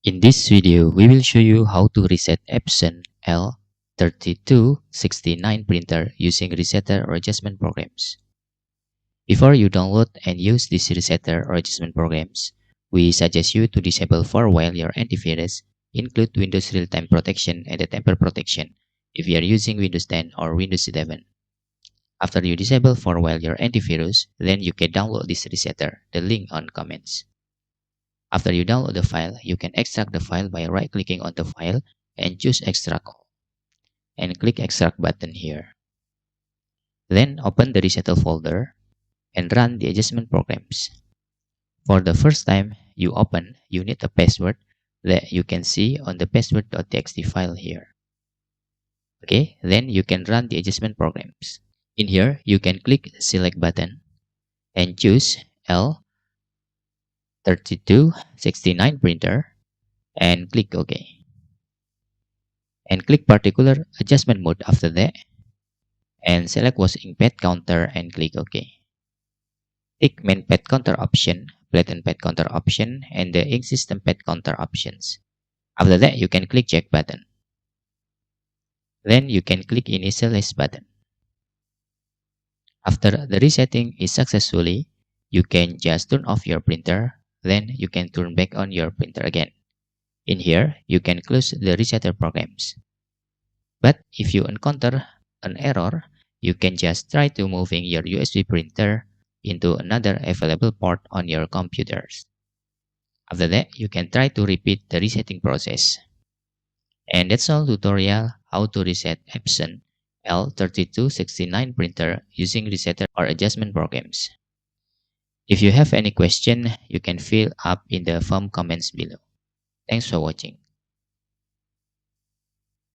In this video, we will show you how to reset Epson L3269 printer using resetter or adjustment programs. Before you download and use these resetter or adjustment programs, we suggest you to disable for while your antivirus include Windows Real-Time Protection and the Temper Protection if you are using Windows 10 or Windows 11. After you disable for while your antivirus, then you can download this resetter, the link on comments. After you download the file, you can extract the file by right-clicking on the file and choose Extract All, and click Extract button here. Then open the resettle folder and run the adjustment programs. For the first time you open, you need a password that you can see on the password.txt file here. Okay, then you can run the adjustment programs. In here, you can click Select button and choose L3269 printer and click OK. And click particular adjustment mode after that and select was ink pad counter and click OK. Tick main pad counter option, flatten pad counter option, and the ink system pad counter options. After that, you can click check button. Then you can click initialize button. After the resetting is successfully, you can just turn off your printer. Then you can turn back on your printer again. In here, you can close the resetter programs. But if you encounter an error, you can just try to moving your USB printer into another available port on your computers. After that, you can try to repeat the resetting process. And that's all tutorial how to reset Epson L3269 printer using resetter or adjustment programs. If you have any question, you can fill up in the form comments below. Thanks for watching.